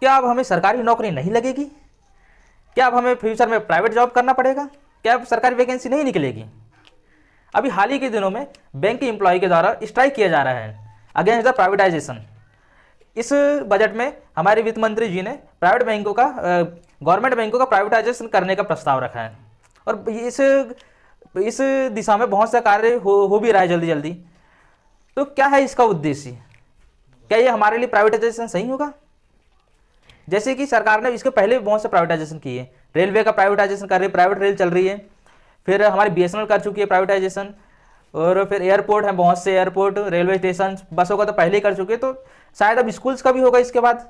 क्या अब हमें सरकारी नौकरी नहीं लगेगी? क्या अब हमें फ्यूचर में प्राइवेट जॉब करना पड़ेगा? क्या अब सरकारी वैकेंसी नहीं निकलेगी? अभी हाल ही के दिनों में बैंक के एम्प्लॉय के द्वारा स्ट्राइक किया जा रहा है अगेंस्ट द प्राइवेटाइजेशन। इस बजट में हमारे वित्त मंत्री जी ने प्राइवेट बैंकों का गवर्नमेंट बैंकों का प्राइवेटाइजेशन करने का प्रस्ताव रखा है और इस दिशा में बहुत सा कार्य हो भी रहा है जल्दी जल्दी। तो क्या है इसका उद्देश्य? क्या ये हमारे लिए प्राइवेटाइजेशन सही होगा? जैसे कि सरकार ने इसके पहले भी बहुत से प्राइवेटाइजेशन किए। रेलवे का प्राइवेटाइजेशन कर रही है, प्राइवेट रेल चल रही है। फिर हमारी बीएसएनएल कर चुकी है प्राइवेटाइजेशन। और फिर एयरपोर्ट हैं, बहुत से एयरपोर्ट, रेलवे स्टेशन, बसों का तो पहले ही कर चुके हैं। तो शायद अब स्कूल्स का भी होगा इसके बाद।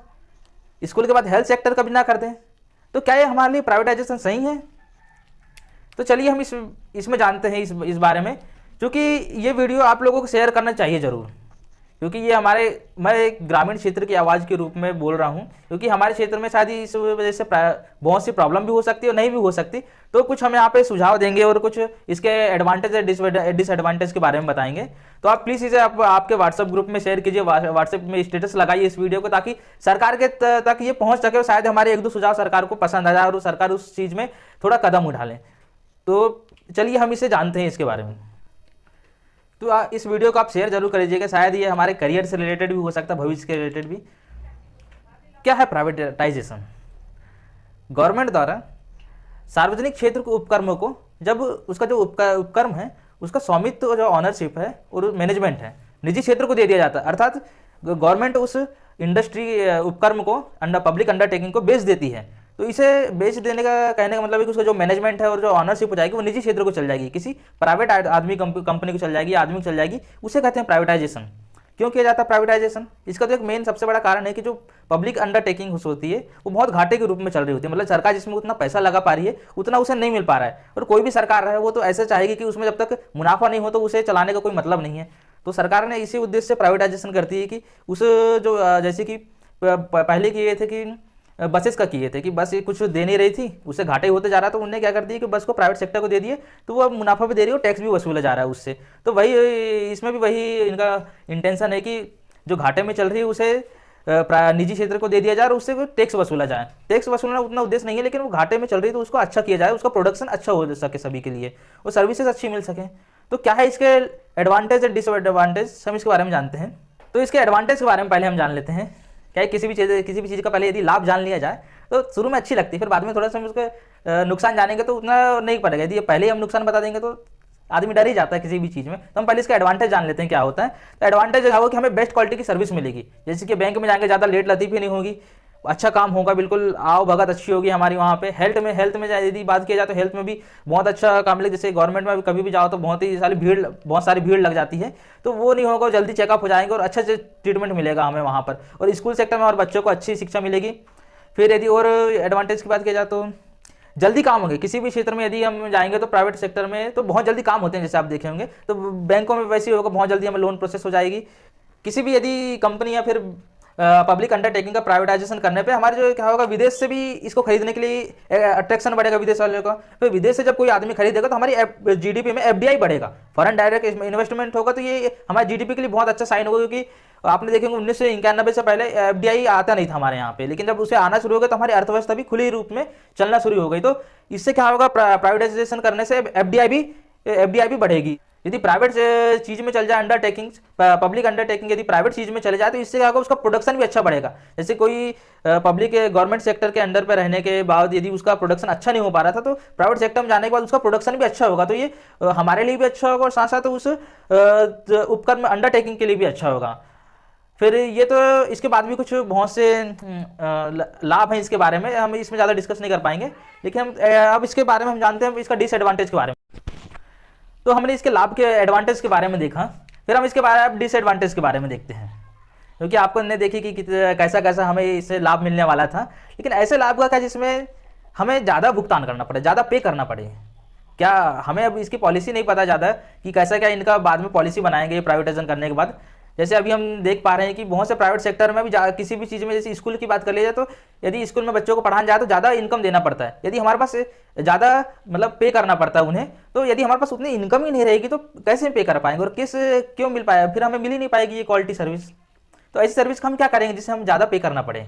स्कूल के बाद हेल्थ सेक्टर का भी ना कर दें। तो क्या ये हमारे लिए प्राइवेटाइजेशन सही है? तो चलिए हम इसमें जानते हैं इस बारे में, क्योंकि ये वीडियो आप लोगों को शेयर करना चाहिए ज़रूर, क्योंकि ये मैं एक ग्रामीण क्षेत्र की आवाज़ के रूप में बोल रहा हूँ, क्योंकि हमारे क्षेत्र में शायद इस वजह से बहुत सी प्रॉब्लम भी हो सकती है और नहीं भी हो सकती। तो कुछ हम यहाँ पे सुझाव देंगे और कुछ इसके एडवांटेज और डिसएडवांटेज के बारे में बताएंगे। तो आप प्लीज़ इसे आपके व्हाट्सएप ग्रुप में शेयर कीजिए, व्हाट्सएप में स्टेटस लगाइए इस वीडियो को, ताकि सरकार के तक ये पहुँच सके और शायद हमारे एक दो सुझाव सरकार को पसंद आ जाए और सरकार उस चीज़ में थोड़ा कदम उठा लें। तो चलिए हम इसे जानते हैं इसके बारे में। तो इस वीडियो को आप शेयर जरूर कर लीजिएगा, शायद ये हमारे करियर से रिलेटेड भी हो सकता है, भविष्य के रिलेटेड भी। क्या है प्राइवेटाइजेशन? गवर्नमेंट द्वारा सार्वजनिक क्षेत्र के उपक्रमों को, जब उसका जो उपक्रम है उसका स्वामित्व, जो ऑनरशिप है और मैनेजमेंट है, निजी क्षेत्र को दे दिया जाता है। अर्थात गवर्नमेंट उस इंडस्ट्री उपक्रम को पब्लिक अंडरटेकिंग को बेच देती है। तो इसे बेच देने का कहने का मतलब है कि उसका जो मैनेजमेंट है और जो ऑनरशिप हो जाएगी वो निजी क्षेत्र को चल जाएगी, किसी प्राइवेट आदमी कंपनी को चल जाएगी, आदमी को चल जाएगी। उसे कहते हैं प्राइवेटाइजेशन। क्यों किया जाता है प्राइवेटाइजेशन? इसका तो एक मेन सबसे बड़ा कारण है कि जो पब्लिक अंडरटेकिंग होती है वो बहुत घाटे के रूप में चल रही होती है। मतलब सरकार जिसमें उतना पैसा लगा पा रही है उतना उसे नहीं मिल पा रहा है। और कोई भी सरकार है वो तो ऐसे चाहेगी कि उसमें जब तक मुनाफा नहीं हो तो उसे चलाने का कोई मतलब नहीं है। तो सरकार ने इसी उद्देश्य से प्राइवेटाइजेशन करती है कि उस जो जैसे कि पहले किए थे कि बसेस का किए थे कि बस ये कुछ दे नहीं रही थी, उससे घाटे होते जा रहा, तो उन्होंने क्या कर दिया कि बस को प्राइवेट सेक्टर को दे दिए, तो वो अब मुनाफा भी दे रही है और टैक्स भी वसूला जा रहा है उससे। तो वही इसमें भी वही इनका इंटेंशन है कि जो घाटे में चल रही है उसे निजी क्षेत्र को दे दिया जाए और उससे टैक्स वसूला जाए। टैक्स वसूलना उतना उद्देश्य नहीं है, लेकिन वो घाटे में चल रही है तो उसको अच्छा किया जाए, उसका प्रोडक्शन अच्छा हो सके सभी के लिए और सर्विसेज अच्छी मिल सके। तो क्या है इसके एडवांटेज और डिसएडवांटेज, हम इसके बारे में जानते हैं। तो इसके एडवांटेज के बारे में पहले हम जान लेते हैं। क्या है, किसी भी चीज़ का पहले यदि लाभ जान लिया जाए तो शुरू में अच्छी लगती है, फिर बाद में थोड़ा सा हम उसके नुकसान जानेंगे तो उतना नहीं पड़ेगा। यदि पहले ही हम नुकसान बता देंगे तो आदमी डर ही जाता है किसी भी चीज़ में। तो हम पहले इसका एडवांटेज जान लेते हैं क्या होता है। तो एडवांटेज होगा कि हमें बेस्ट क्वालिटी की सर्विस मिलेगी। जैसे कि बैंक में जाएंगे ज़्यादा लेट लतीफ़ी नहीं होगी, अच्छा काम होगा, बिल्कुल आओ भगत अच्छी होगी हमारी वहाँ पे। हेल्थ में यदि बात किया जाए तो हेल्थ में भी बहुत अच्छा काम मिले। जैसे गवर्नमेंट में कभी भी जाओ तो बहुत सारी भीड़ लग जाती है, तो वो नहीं होगा, जल्दी चेकअप हो जाएंगे और अच्छे से ट्रीटमेंट मिलेगा हमें वहाँ पर। और स्कूल सेक्टर में और बच्चों को अच्छी शिक्षा मिलेगी। फिर यदि और एडवांटेज की बात किया जाए तो जल्दी काम होंगे। किसी भी क्षेत्र में यदि हम जाएंगे तो प्राइवेट सेक्टर में तो बहुत जल्दी काम होते हैं, जैसे आप देखे होंगे। तो बैंकों में वैसे ही होगा, बहुत जल्दी हमें लोन प्रोसेस हो जाएगी। किसी भी यदि कंपनी या फिर पब्लिक अंडरटेकिंग का प्राइवेटाइजेशन करने पे हमारे जो क्या होगा, विदेश से भी इसको खरीदने के लिए अट्रैक्शन बढ़ेगा विदेश वालों का। फिर विदेश से जब कोई आदमी खरीदेगा तो हमारी जीडीपी में एफडीआई बढ़ेगा, फॉरेन डायरेक्ट इन्वेस्टमेंट होगा। तो ये हमारे जीडीपी के लिए बहुत अच्छा साइन होगा, क्योंकि आपने देखेंगे 1991 से पहले एफडीआई आता नहीं था हमारे यहाँ पे, लेकिन जब उसे आना शुरू हो गया तो हमारी अर्थव्यवस्था भी खुले रूप में चलना शुरू हो गई। तो इससे क्या होगा, प्राइवेटाइजेशन करने से एफडीआई भी बढ़ेगी। यदि प्राइवेट चीज़ में चल जाए अंडरटेकिंग, पब्लिक अंडरटेकिंग यदि प्राइवेट चीज़ में चले जाए तो इससे क्या होगा, उसका प्रोडक्शन भी अच्छा बढ़ेगा। जैसे कोई पब्लिक गवर्नमेंट सेक्टर के अंडर पे रहने के बाद यदि उसका प्रोडक्शन अच्छा नहीं हो पा रहा था तो प्राइवेट सेक्टर में जाने के बाद उसका प्रोडक्शन भी अच्छा होगा। तो ये हमारे लिए भी अच्छा होगा और साथ साथ उस उपक्रम अंडरटेकिंग के लिए भी अच्छा होगा। फिर ये तो इसके बाद भी कुछ बहुत से लाभ हैं इसके बारे में, हम इसमें ज़्यादा डिस्कस नहीं कर पाएंगे। लेकिन हम अब इसके बारे में हम जानते हैं इसका डिसएडवांटेज के बारे में। तो हमने इसके लाभ के एडवांटेज के बारे में देखा, फिर हम इसके बारे में डिसएडवांटेज के बारे में देखते हैं, क्योंकि आपको ने देखी कि कैसा कैसा हमें इससे लाभ मिलने वाला था। लेकिन ऐसे लाभ का क्या जिसमें हमें ज़्यादा भुगतान करना पड़े, ज़्यादा पे करना पड़े। क्या हमें अब इसकी पॉलिसी नहीं पता ज़्यादा कि कैसा क्या इनका बाद में पॉलिसी बनाएंगे प्राइवेटाइजेशन करने के बाद। जैसे अभी हम देख पा रहे हैं कि बहुत से प्राइवेट सेक्टर में भी किसी भी चीज़ में, जैसे स्कूल की बात कर ली जाए तो यदि स्कूल में बच्चों को पढ़ाने जाए तो ज़्यादा इनकम देना पड़ता है। यदि हमारे पास ज़्यादा मतलब पे करना पड़ता है उन्हें, तो यदि हमारे पास उतनी इनकम ही नहीं रहेगी तो कैसे पे कर पाएंगे और क्यों मिल पाएगा, फिर हमें मिल ही नहीं पाएगी ये क्वालिटी सर्विस। तो ऐसी सर्विस हम क्या करेंगे जिससे हम ज़्यादा पे करना पड़े।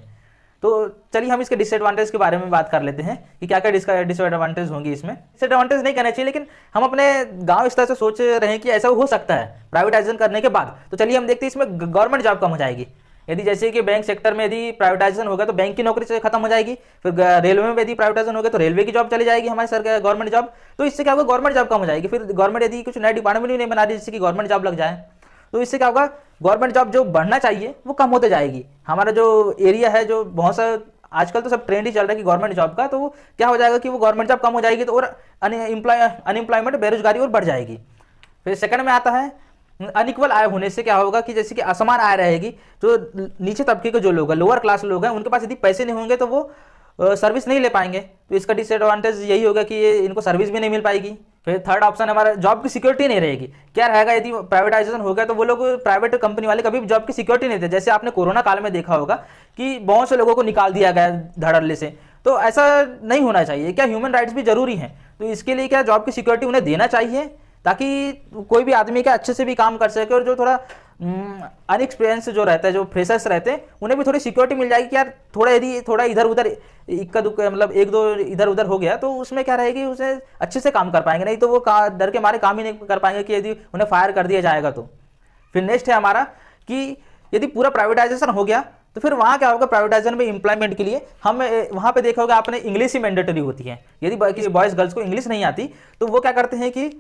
तो चलिए हम इसके डिसएडवांटेज के बारे में बात कर लेते हैं कि क्या क्या डिसएडवांटेज होंगी इसमें। डिसएडवांटेज नहीं कहना चाहिए, लेकिन हम अपने गांव स्तर से सोच रहे हैं कि ऐसा हो सकता है प्राइवेटाइजेशन करने के बाद। तो चलिए हम देखते हैं इसमें गवर्नमेंट जॉब कम हो जाएगी। यदि जैसे कि बैंक सेक्टर में यदि प्राइवेटाइजेशन होगा तो बैंक की नौकरी से खत्म हो जाएगी, फिर रेलवे में यदि प्राइवेटाइजेशन होगा तो रेलवे की जॉब चली जाएगी हमारी सरकार गवर्नमेंट जॉब। तो इससे क्या होगा, गवर्नमेंट जॉब कम हो जाएगी। फिर गवर्नमेंट यदि कुछ नया डिपार्टमेंट भी नहीं बना रही जिससे कि गवर्नमेंट जॉब लग जाए, तो इससे क्या होगा, गवर्नमेंट जॉब जो बढ़ना चाहिए वो कम होते जाएगी। हमारा जो एरिया है, जो बहुत सा आजकल तो सब ट्रेंड ही चल रहा है कि गवर्नमेंट जॉब का, तो वो क्या हो जाएगा कि वो गवर्नमेंट जॉब कम हो जाएगी तो और अनएम्प्लॉयमेंट बेरोजगारी और बढ़ जाएगी। फिर सेकंड में आता है अनइक्वल आय होने से क्या होगा कि जैसे कि असमान आय रहेगी। जो नीचे तबके के जो लोग हैं, लोअर क्लास लोग हैं, उनके पास यदि पैसे नहीं होंगे तो वो सर्विस नहीं ले पाएंगे। तो इसका डिसएडवांटेज यही होगा कि इनको सर्विस भी नहीं मिल पाएगी। फिर थर्ड ऑप्शन हमारा जॉब की सिक्योरिटी नहीं रहेगी। क्या रहेगा, यदि प्राइवेटाइजेशन हो गया तो वो लोग प्राइवेट कंपनी वाले कभी जॉब की सिक्योरिटी नहीं देते। जैसे आपने कोरोना काल में देखा होगा कि बहुत से लोगों को निकाल दिया गया धड़ल्ले से। तो ऐसा नहीं होना चाहिए। क्या ह्यूमन राइट्स भी जरूरी हैं, तो इसके लिए क्या जॉब की सिक्योरिटी उन्हें देना चाहिए, ताकि कोई भी आदमी क्या अच्छे से भी काम कर सके। और जो थोड़ा अनएक्सपीरियंस जो रहता है, जो फ्रेशर्स रहते हैं, उन्हें भी थोड़ी सिक्योरिटी मिल जाएगी कि यार थोड़ा यदि थोड़ा इधर उधर इक्का दुक्का मतलब एक दो इधर उधर हो गया तो उसमें क्या रहेगी, उसे अच्छे से काम कर पाएंगे। नहीं तो वो डर के मारे काम ही नहीं कर पाएंगे कि यदि उन्हें फायर कर दिया जाएगा तो। फिर नेक्स्ट है हमारा कि यदि पूरा प्राइवेटाइजेशन हो गया तो फिर वहाँ क्या होगा, प्राइवेटाइजेशन में एम्प्लॉयमेंट के लिए हम वहाँ पे देखा होगा आपने, इंग्लिश ही मैंडेटरी होती है। यदि किसी बॉयज़ गर्ल्स को इंग्लिश नहीं आती तो वो क्या करते हैं कि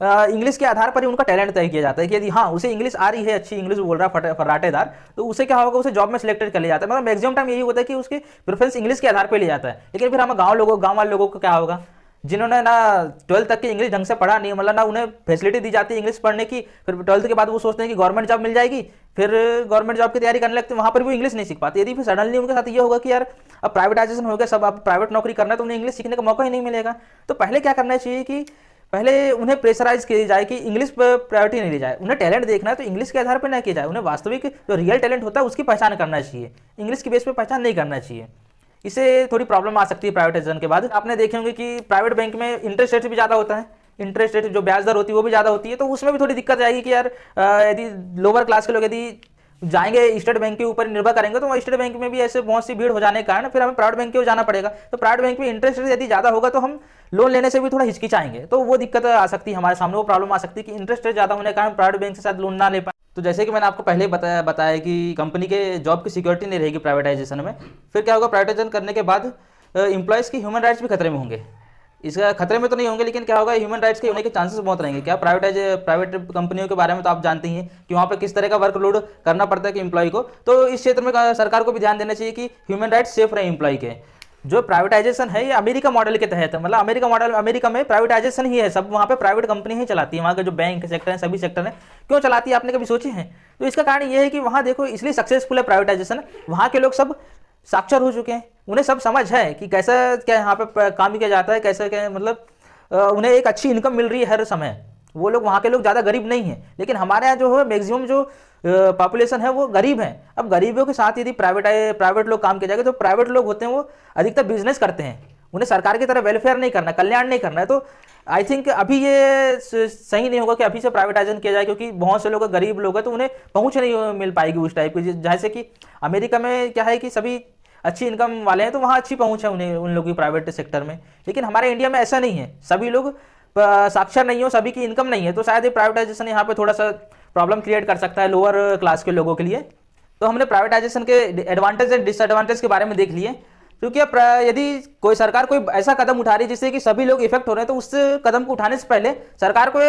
इंग्लिश के आधार पर ही उनका टैलेंट तय किया जाता है कि यदि हाँ उसे इंग्लिश आ रही है, अच्छी इंग्लिश बोल रहा है फर्राटेदार, तो उसे क्या होगा, उसे जॉब में सिलेक्टेड कर लिया जाता है। मतलब मैक्सिमम टाइम यही होता है कि उसकी प्रेफरेंस इंग्लिश के आधार पर लिया जाता है। लेकिन फिर हम गाँव वाले लोगों को क्या होगा, जिन्होंने ना 12th तक की इंग्लिश ढंग से पढ़ा नहीं, मतलब ना उन्हें फैसिलिटी दी जाती है इंग्लिश पढ़ने की। फिर 12th के बाद वो सोचते हैं कि गवर्नमेंट जॉब मिल जाएगी, फिर गवर्नमेंट जॉब की तैयारी करने लगते हैं, वहाँ पर भी इंग्लिश नहीं सीख पाते। यदि फिर सडनली उनके साथ ये होगा कि यार अब प्राइवेटाइजेशन हो गया, सब अब प्राइवेट नौकरी करना है, तो उन्हें इंग्लिश सीखने का मौका ही नहीं मिलेगा। तो पहले क्या करना चाहिए कि पहले उन्हें प्रेशराइज किया जाए कि इंग्लिश पर प्रायोरिटी नहीं दी जाए। उन्हें टैलेंट देखना है तो इंग्लिश के आधार पर ना किया जाए, उन्हें वास्तविक जो रियल टैलेंट होता है उसकी पहचान करना चाहिए, इंग्लिश की बेस पर पहचान नहीं करना चाहिए। इससे थोड़ी प्रॉब्लम आ सकती है प्राइवेटाइजेशन के बाद। आपने देखे होंगे कि प्राइवेट बैंक में इंटरेस्ट रेट भी ज़्यादा होता है, इंटरेस्ट रेट जो ब्याज दर होती है वो भी ज़्यादा होती है। तो उसमें भी थोड़ी दिक्कत आएगी कि यार यदि लोअर क्लास के लोग यदि जाएंगे स्टेट बैंक के ऊपर निर्भर करेंगे, तो स्टेट बैंक में भी ऐसे बहुत सी भीड़ हो जाने के कारण फिर हमें प्राइवेट बैंक की ओर जाना पड़ेगा। तो प्राइवेट बैंक में इंटरेस्ट रेट यदि ज़्यादा होगा तो हम लोन लेने से भी थोड़ा हिचकिचाएंगे, तो वो दिक्कत आ सकती है हमारे सामने, वो प्रॉब्लम आ सकती है कि इंटरेस्ट रेट ज़्यादा होने के कारण प्राइवेट बैंक से शायद लोन ना ले पाए। तो जैसे कि मैंने आपको पहले बताया कि कंपनी के जॉब की सिक्योरिटी नहीं रहेगी प्राइवेटाइजेशन में। फिर क्या होगा, प्राइवेटाइजेशन करने के बाद एम्प्लॉयज़ की ह्यूमन राइट्स भी खतरे में होंगे। इसका खतरे में तो नहीं होंगे, लेकिन क्या होगा, ह्यूमन राइट्स के होने के चांसेस बहुत रहेंगे। क्या प्राइवेट कंपनियों के बारे में तो आप जानते ही हैं कि वहाँ पे किस तरह का वर्कलोड करना पड़ता है कि एम्प्लॉय को। तो इस क्षेत्र में सरकार को भी ध्यान देना चाहिए कि ह्यूमन राइट्स सेफ रहे एम्प्लॉय के। जो प्राइवेटाइजेशन है ये अमेरिका मॉडल के तहत है, मतलब अमेरिका में प्राइवेटाइजेशन ही है, सब वहाँ पे प्राइवेट कंपनी ही चलाती है। वहाँ के जो बैंक सेक्टर है, सभी सेक्टर है, क्यों चलाती है आपने कभी सोचे हैं? तो इसका कारण ये है कि वहाँ देखो इसलिए सक्सेसफुल है प्राइवेटाइजेशन, वहाँ के लोग सब साक्षर हो चुके हैं, उन्हें सब समझ है कि कैसा क्या यहाँ पे काम किया जाता है, कैसे क्या मतलब उन्हें एक अच्छी इनकम मिल रही है हर समय। वो लोग वहाँ के लोग ज़्यादा गरीब नहीं हैं, लेकिन हमारे यहाँ जो है मैक्सिमम जो पॉपुलेशन है वो गरीब है। अब गरीबों के साथ यदि प्राइवेट लोग काम किया जाएगा, तो प्राइवेट लोग होते हैं वो अधिकतर बिजनेस करते हैं, उन्हें सरकार की तरह वेलफेयर नहीं करना, कल्याण नहीं करना है। तो आई थिंक अभी ये सही नहीं होगा कि अभी से प्राइवेटाइजेशन किया जाए, क्योंकि बहुत से लोग गरीब लोग हैं तो उन्हें पहुँच नहीं मिल पाएगी उस टाइप की। जैसे कि अमेरिका में क्या है कि सभी अच्छी इनकम वाले हैं तो वहाँ अच्छी पहुँच है उन्हें, उन लोगों की प्राइवेट सेक्टर में। लेकिन हमारे इंडिया में ऐसा नहीं है, सभी लोग साक्षर नहीं हो, सभी की इनकम नहीं है, तो शायद ये प्राइवेटाइजेशन यहाँ पे थोड़ा सा प्रॉब्लम क्रिएट कर सकता है लोअर क्लास के लोगों के लिए। तो हमने प्राइवेटाइजेशन के एडवांटेज एंड डिसएडवांटेज के बारे में देख लिए। क्योंकि अब यदि कोई सरकार कोई ऐसा कदम उठा रही है जिससे कि सभी लोग इफेक्ट हो रहे हैं, तो उस कदम को उठाने से पहले सरकार को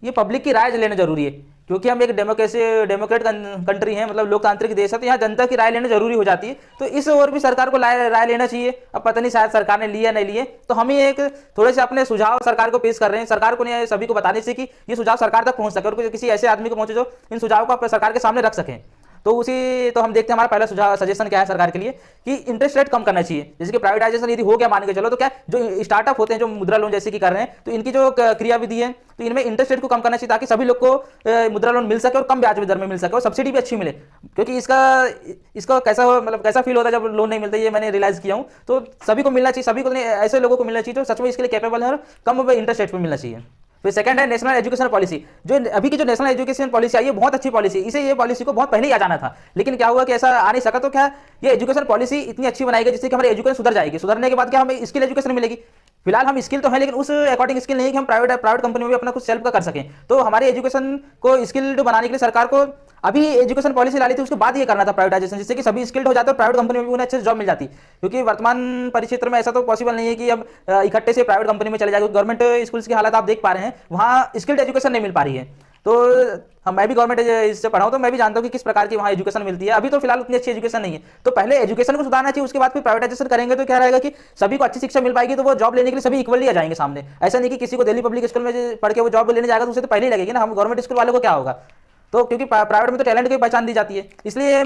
ये पब्लिक की राय लेना जरूरी है। क्योंकि हम एक डेमोक्रेट कंट्री है, मतलब लोकतांत्रिक देश है, तो यहाँ जनता की राय लेना जरूरी हो जाती है। तो इस ओर भी सरकार को राय लेना चाहिए। अब पता नहीं शायद सरकार ने लिया नहीं लिए, तो हम ही एक थोड़े से अपने सुझाव सरकार को पेश कर रहे हैं। सरकार को नहीं सभी को बताने से कि ये सुझाव सरकार तक पहुंच सके और किसी ऐसे आदमी को पहुंचे जो इन सुझाव को सरकार के सामने रख सकें। तो हम देखते हैं हमारा पहला सजेशन क्या है सरकार के लिए कि इंटरेस्ट रेट कम करना चाहिए। जैसे कि प्राइवेटाइजेशन यदि हो गया मान के चलो, तो क्या जो स्टार्टअप होते हैं जो मुद्रा लोन जैसे कि कर रहे हैं, तो इनकी जो क्रियाविधि है तो इनमें इंटरेस्ट रेट को कम करना चाहिए ताकि सभी लोग को मुद्रा लोन मिल सके और कम ब्याज दर में मिल सके और सब्सिडी भी अच्छी मिले। क्योंकि इसका कैसा फील होता है जब लोन नहीं मिलता, ये मैंने रियलाइज किया हूँ। तो सभी को मिलना चाहिए, सभी को ऐसे लोगों को मिलना चाहिए जो सच में इसके लिए कैपेबल है और कम इंटरेस्ट रेट पर मिलना चाहिए। फिर सेकंड है नेशनल एजुकेशन पॉलिसी। जो अभी की जो नेशनल एजुकेशन पॉलिसी आई है बहुत अच्छी पॉलिसी, इसे ये पॉलिसी को बहुत पहले ही आ जाना था, लेकिन क्या हुआ कि ऐसा आ नहीं सका। तो क्या ये एजुकेशन पॉलिसी इतनी अच्छी बनाई गई जिससे कि हमारी एजुकेशन सुधर जाएगी, सुधरने के बाद क्या हमें स्किल एजुकेशन मिलेगी। फिलहाल हम स्किल तो है लेकिन उस अकॉर्डिंग स्किल नहीं कि हम प्राइवेट कंपनी में भी अपना कुछ सेल्फ का कर सकें। तो हमारी एजुकेशन को स्किल्ड बनाने के लिए सरकार को अभी एजुकेशन पॉलिसी ला ली थी, उसके बाद ये करना था प्राइवेटाइजेशन, जिससे कि सभी स्किल्ड हो जाते और प्राइवेट कंपनी में भी उन्हें अच्छे से जॉब मिल जाती। क्योंकि वर्तमान परिक्षेत्र में ऐसा तो पॉसिबल नहीं है कि हम इकट्ठे से प्राइवेट कंपनी में चले जाएंगे। गवर्नमेंट स्कूल्स की हालत आप देख पा रहे हैं, वहाँ स्किल्ड एजुकेशन नहीं मिल पा रही है। तो मैं भी गवर्नमेंट इससे पढ़ा हूं तो मैं भी जानता हूं कि किस प्रकार की वहाँ एजुकेशन मिलती है। अभी तो फिलहाल उतनी अच्छी एजुकेशन नहीं है, तो पहले एजुकेशन को सुधारना चाहिए, उसके बाद फिर प्राइवेटाइजेशन करेंगे तो क्या रहेगा कि सभी को अच्छी शिक्षा मिल पाएगी, तो वो जॉब लेने के लिए सभी इक्वली आ जाएंगे सामने। ऐसा नहीं कि किसी को दिल्ली पब्लिक स्कूल में पढ़ के वो जॉब लेने जाएगा तो उसे तो पहले ही लगेगी ना, हम गवर्नमेंट स्कूल वाले को क्या होगा। तो क्योंकि प्राइवेट में तो टैलेंट की पहचान दी जाती है, इसलिए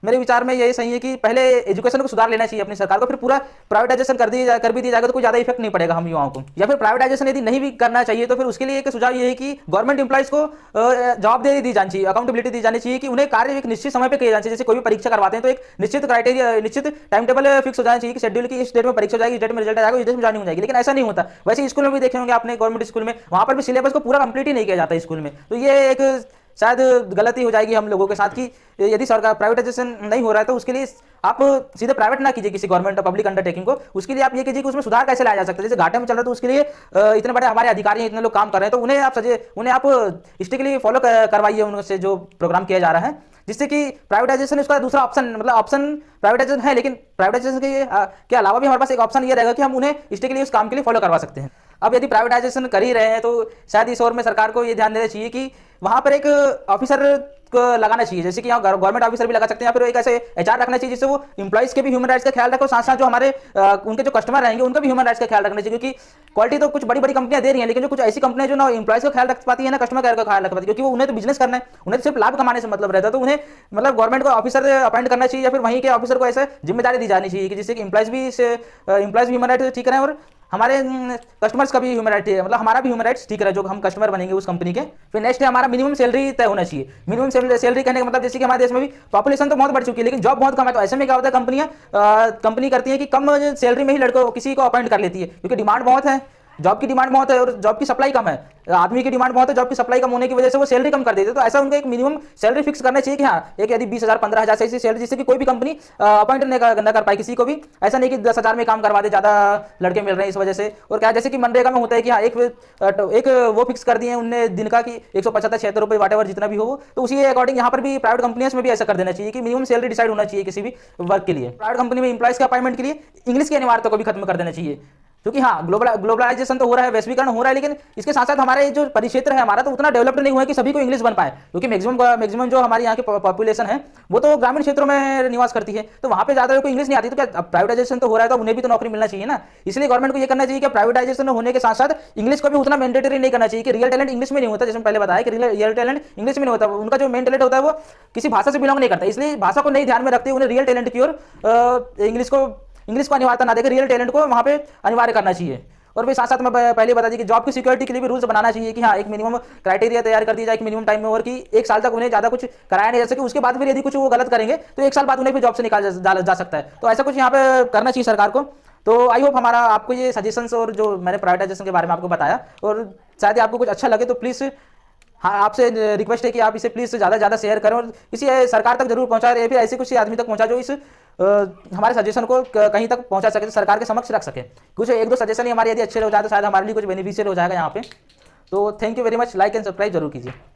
मेरे विचार में यही सही है कि पहले एजुकेशन को सुधार लेना चाहिए अपनी सरकार को, फिर पूरा प्राइवेटाइजेशन कर भी दिया जाएगा तो कोई ज़्यादा इफेक्ट नहीं पड़ेगा हम युवाओं को। या फिर प्राइवेटाइजेशन यदि नहीं भी करना चाहिए तो फिर उसके लिए एक सुझाव ये है कि गवर्नमेंट एम्प्लॉइज को जवाबदेही दी जानी चाहिए, अकाउंटेबिलिटी दी जानी चाहिए कि उन्हें कार्य एक निश्चित समय पर किए जाना चाहिए। जैसे कोई भी परीक्षा करवाते हैं तो एक निश्चित क्राइटेरिया, निश्चित टाइम टेबल फिक्स हो जाना चाहिए कि शेड्यूल की इस डेट में परीक्षा हो जाएगी, इस डेट में रिजल्ट आएगा, इस डेट में ज्वाइनिंग हो जाएगी। लेकिन ऐसा नहीं होता। वैसे स्कूल में भी देखे होंगे आपने, गवर्नमेंट स्कूल में वहाँ पर भी सिलेबस को पूरा कंप्लीट ही नहीं किया जाता स्कूल में। तो ये एक शायद गलती हो जाएगी हम लोगों के साथ कि यदि सरकार प्राइवेटाइजेशन नहीं हो रहा है तो उसके लिए आप सीधे प्राइवेट ना कीजिए किसी गवर्नमेंट पब्लिक अंडरटेकिंग को, उसके लिए आप ये कीजिए कि उसमें सुधार कैसे लाया जा सकता है। जैसे घाटे में चल रहा है तो उसके लिए इतने बड़े हमारे अधिकारी हैं, इतने लोग काम कर रहे हैं, तो उन्हें आप स्ट्रिक्टली फॉलो करवाइए उनसे जो प्रोग्राम किया जा रहा है, जिससे कि प्राइवेटाइजेशन उसका दूसरा ऑप्शन, मतलब ऑप्शन प्राइवेटाइजेशन है लेकिन प्राइवेटाइजेशन के अलावा भी हमारे पास एक ऑप्शन ये रहेगा कि हम उन्हें स्ट्रिक्टली उस काम के लिए फॉलो करवा सकते हैं। अब यदि प्राइवेटाइजेशन कर ही रहे हैं तो शायद इस ओर में सरकार को ये ध्यान देना चाहिए कि वहाँ पर एक ऑफिसर को लगाना चाहिए, जैसे कि यहाँ गवर्नमेंट ऑफिसर भी लगा सकते हैं, या फिर एक ऐसे एचआर रखना चाहिए जिससे वो एम्प्लॉइज के भी ह्यूमन राइट्स का ख्याल रखो, साथ साथ जो हमारे उनके जो कस्टमर रहेंगे उनका भी ह्यूमन राइट्स का ख्याल रखना चाहिए। क्योंकि क्वालिटी तो कुछ बड़ी बड़ी कंपनियां दे रही हैं, लेकिन जो कुछ ऐसी कंपनियां जो ना एम्प्लॉइज का ख्याल रख पाती है ना कस्टमर केयर का ख्याल रख पाती है, क्योंकि वो उन्हें तो बिजनेस करना है, उन्हें तो सिर्फ लाभ कमाने से मतलब रहता है। तो उन्हें मतलब गवर्नमेंट को ऑफिसर अपॉइंट करना चाहिए, या फिर वहीं के ऑफिसर को ऐसे जिम्मेदारी दी जानी चाहिए कि जिससे कि एम्प्लॉइज भी ह्यूमन राइट्स ठीक रहें और हमारे कस्टमर्स का भी ह्यूमन राइट, मतलब हमारा भी ह्यूमन राइट्स ठीक रहे जो हम कस्टमर बनेंगे उस कंपनी के। फिर नेक्स्ट है हमारा मिनिमम सैलरी तय होना चाहिए। मिनिमम सैलरी कहने का मतलब जैसे कि हमारे देश में भी पॉपुलेशन तो बहुत बढ़ चुकी है लेकिन जॉब बहुत कम है, तो ऐसे में क्या होता है कंपनी करती है कि कम सैलरी में ही लड़कों किसी को अपॉइंट कर लेती है, क्योंकि डिमांड बहुत है, जॉब की डिमांड बहुत है और जॉब की सप्लाई कम है, आदमी की डिमांड बहुत है, जॉब की सप्लाई कम होने की वजह से वो सैलरी कम कर देते हैं। तो ऐसा उनको एक मिनिमम सैलरी फिक्स करना चाहिए कि हाँ एक यदि 20,000 15,000 से ऐसी सैलरी जिससे कि कोई भी कंपनी अपॉइंट न कर पाए किसी को भी, ऐसा नहीं कि 10,000 में काम करवा दे, ज़्यादा लड़के मिल रहे हैं इस वजह से। और क्या जैसे कि मनरेगा में होता है कि हाँ एक वो फिक्स कर दिए हैं उनने दिन का कि 175-76 रुपये वाटेवर जितना भी हो, तो उसी अकॉर्डिंग यहाँ पर भी प्राइवेट कंपनियों में भी ऐसा कर देना चाहिए कि मिनिमम सैलरी डिसाइड होना चाहिए किसी भी वर्क के लिए। प्राइवेट कंपनी में इंप्लॉइज के अपॉइंटमेंट के लिए इंग्लिश की अनिवार्यता को भी खत्म कर देना चाहिए, क्योंकि हाँ ग्लोबलाइजेशन तो हो रहा है, वैश्वीकरण हो रहा है, लेकिन इसके साथ साथ हमारे जो परिक्षेत्र है हमारा तो उतना डेवलप्ड नहीं हुआ है कि सभी को इंग्लिश बन पाए, क्योंकि मैक्सिमम जो हमारे यहाँ की पॉपुलेशन है वो तो ग्रामीण क्षेत्रों में निवास करती है, तो वहाँ पे ज़्यादा लोगों को इंग्लिश नहीं आती। तो क्या प्राइवेटाइजेशन तो हो रहा है तो उन्हें भी तो नौकरी मिलना चाहिए ना, इसलिए गवर्नमेंट को ये करना चाहिए कि प्राइवेटाइजेशन होने के साथ साथ इंग्लिश को भी उतना मैंडेटरी नहीं करना चाहिए कि रियल टैलेंट इंग्लिश में नहीं होता, जैसे पहले बताया कि रियल टैलेंट इंग्लिश में नहीं होता, उनका जो मेन टैलेंट होता है वो किसी भाषा से बिलोंग नहीं करता, इसलिए भाषा को नहीं ध्यान में रखते उन्हें रियल टैलेंट की ओर इंग्लिश को अनिवार्यता ना देकर रियल टैलेंट को वहाँ पे अनिवार्य करना चाहिए। और भी साथ साथ मैं पहले बता दी कि जॉब की सिक्योरिटी के लिए भी रूल्स बनाना चाहिए कि हाँ एक मिनिमम क्राइटेरिया तैयार कर दिया जाए, एक मिनिमम टाइम में, और कि 1 साल तक उन्हें ज़्यादा कुछ कराया नहीं जा सके, उसके बाद फिर यदि कुछ वो गलत करेंगे तो 1 साल बाद उन्हें फिर जॉब से निकाल जा सकता है। तो ऐसा कुछ यहाँ पे करना चाहिए सरकार को। तो आई होप हमारा आपको ये सजेशंस और जो मैंने प्राइवेटाइजेशन के बारे में आपको बताया और शायद आपको कुछ अच्छा लगे तो प्लीज़ हाँ आपसे रिक्वेस्ट है कि आप इसे प्लीज़ ज़्यादा से ज़्यादा शेयर करें और किसी सरकार तक जरूर पहुँचाए, या फिर ऐसे कुछ आदमी तक पहुँचा जो इस हमारे सजेशन को कहीं तक पहुंचा सके, तो सरकार के समक्ष रख सके। कुछ 1-2 सजेशन ही हमारे यदि अच्छे हो जाए तो शायद हमारे लिए कुछ बेनिफिशियल हो जाएगा यहाँ पे। तो thank you very much, like and subscribe जरूर कीजिए।